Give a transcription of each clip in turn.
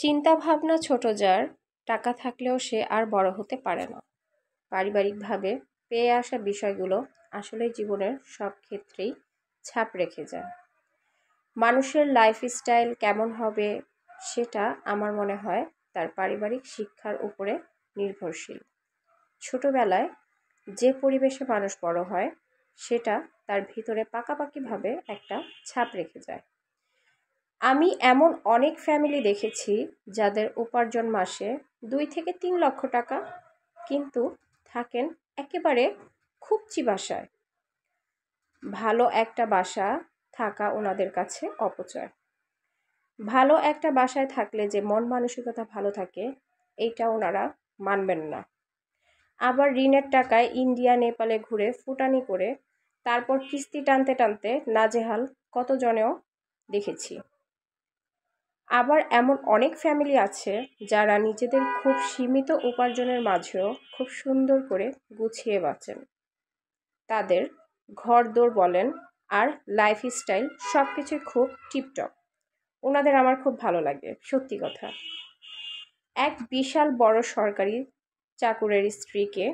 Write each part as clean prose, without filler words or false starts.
চিন্তা ভাবনা ছোট যার, টাকা থাকলেও সে আর বড় হতে পারে না। পারিবারিকভাবে পেয়ে আসা বিষয়গুলো আসলে জীবনের সব ক্ষেত্রেই ছাপ রেখে যায়। মানুষের লাইফস্টাইল কেমন হবে সেটা আমার মনে হয় তার পারিবারিক শিক্ষার উপরে নির্ভরশীল। ছোটবেলায় যে পরিবেশে মানুষ বড় হয় সেটা তার ভিতরে পাকাপাকিভাবে একটা ছাপ রেখে যায়। আমি এমন অনেক ফ্যামিলি দেখেছি যাদের উপার্জন মাসে 2 থেকে 3 লক্ষ টাকা, কিন্তু থাকেন একেবারে খুবচি বাসায়। ভালো একটা বাসা থাকা ওনাদের কাছে অপচয়। ভালো একটা বাসায় থাকলে যে মন মানসিকতা ভালো থাকে এইটা ওনারা মানবেন না। আবার ঋণের টাকায় ইন্ডিয়া নেপালে ঘুরে ফুটানি করে তারপর কিস্তি টানতে টানতে নাজেহাল কতজনেও দেখেছি। আবার এমন অনেক ফ্যামিলি আছে যারা নিজেদের খুব সীমিত উপার্জনের মাঝেও খুব সুন্দর করে গুছিয়ে বাঁচেন। তাদের ঘরদোর বলেন আর লাইফস্টাইল সব কিছুই খুব টিপটপ। ওনাদের আমার খুব ভালো লাগে, সত্যি কথা। এক বিশাল বড় সরকারি চাকুরের স্ত্রীকে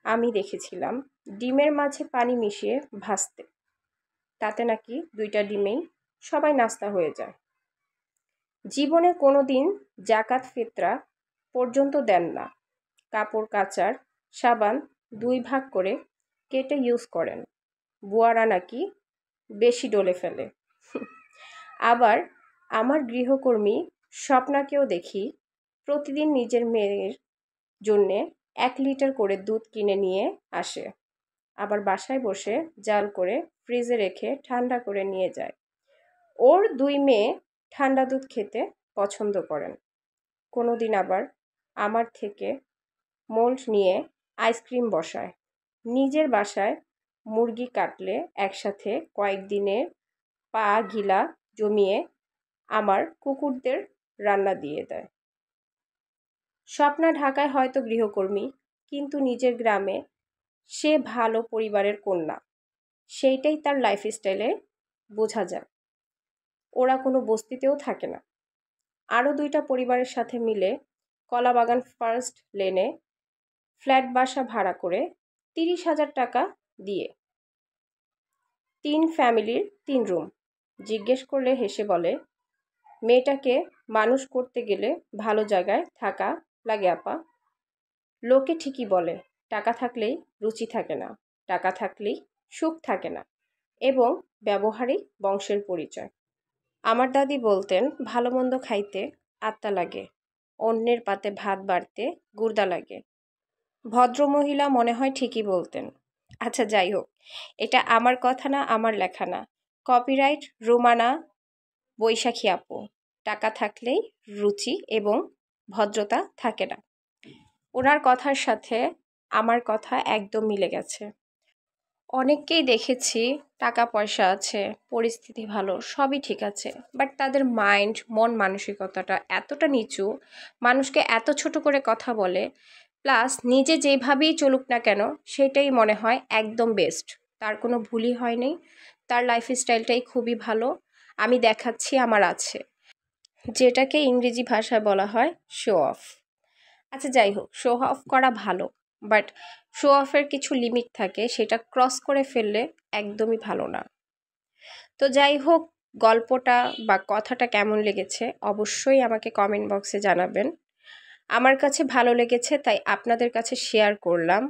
আমি দেখেছিলাম ডিমের মাঝে পানি মিশিয়ে ভাজতে। তাতে নাকি 2টা ডিমেই সবাই নাস্তা হয়ে যায়। জীবনে কোনো দিন জাকাত ফিতরা পর্যন্ত দেন না। কাপড় কাচার সাবান 2 ভাগ করে কেটে ইউজ করেন। বুয়ারা নাকি বেশি ডলে ফেলে। আবার আমার গৃহকর্মী স্বপ্নাকেও দেখি প্রতিদিন নিজের মেয়ের জন্যে 1 লিটার করে দুধ কিনে নিয়ে আসে। আবার বাসায় বসে জাল করে ফ্রিজে রেখে ঠান্ডা করে নিয়ে যায়। ওর 2 মেয়ে ঠান্ডা দুধ খেতে পছন্দ করেন। কোনো দিন আবার আমার থেকে মোল্ড নিয়ে আইসক্রিম বসায়। নিজের বাসায় মুরগি কাটলে একসাথে কয়েকদিনের পা গিলা জমিয়ে আমার কুকুরদের রান্না দিয়ে দেয়। স্বপ্না ঢাকায় হয়তো গৃহকর্মী, কিন্তু নিজের গ্রামে সে ভালো পরিবারের কন্যা। সেইটাই তার লাইফস্টাইলে বোঝা যায়। ওরা কোনো বস্তিতেও থাকে না। আরও 2টা পরিবারের সাথে মিলে কলাবাগান ফার্স্ট লেনে ফ্ল্যাট বাসা ভাড়া করে 30,000 টাকা দিয়ে। 3 ফ্যামিলির 3 রুম। জিজ্ঞেস করলে হেসে বলে, মেয়েটাকে মানুষ করতে গেলে ভালো জায়গায় থাকা লাগে আপা। লোকে ঠিকই বলে টাকা থাকলেই রুচি থাকে না, টাকা থাকলেই সুখ থাকে না, এবং ব্যবহারই বংশের পরিচয়। আমার দাদি বলতেন, ভালো মন্দ খাইতে আত্মা লাগে, অন্যের পাতে ভাত বাড়তে গুর্দা লাগে। ভদ্রমহিলা মনে হয় ঠিকই বলতেন। আচ্ছা, যাই হোক, এটা আমার কথা না, আমার লেখা না। কপিরাইট রোমানা বৈশাখী আপু। টাকা থাকলেই রুচি এবং ভদ্রতা থাকে না। ওনার কথার সাথে আমার কথা একদম মিলে গেছে। অনেককেই দেখেছি টাকা পয়সা আছে, পরিস্থিতি ভালো, সবই ঠিক আছে, বাট তাদের মাইন্ড, মন মানসিকতাটা এতটা নিচু, মানুষকে এত ছোট করে কথা বলে, প্লাস নিজে যেভাবেই চলুক না কেন সেটাই মনে হয় একদম বেস্ট। তার কোনো ভুলই হয়নি, তার লাইফস্টাইলটাই খুবই ভালো। আমি দেখাচ্ছি আমার আছে, যেটাকে ইংরেজি ভাষায় বলা হয় শো অফ। আচ্ছা, যাই হোক, শো অফ করা ভালো, বাট শো অফের কিছু লিমিট থাকে, সেটা ক্রস করে ফেললে একদমই ভালো না। তো যাই হোক, গল্পটা বা কথাটা কেমন লেগেছে অবশ্যই আমাকে কমেন্ট বক্সে জানাবেন। আমার কাছে ভালো লেগেছে তাই আপনাদের কাছে শেয়ার করলাম।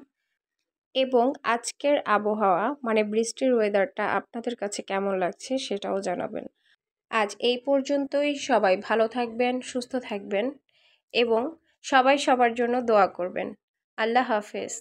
এবং আজকের আবহাওয়া মানে বৃষ্টির ওয়েদারটা আপনাদের কাছে কেমন লাগছে সেটাও জানাবেন। আজ এই পর্যন্তই। সবাই ভালো থাকবেন, সুস্থ থাকবেন এবং সবাই সবার জন্য দোয়া করবেন। আল্লাহ হাফেজ।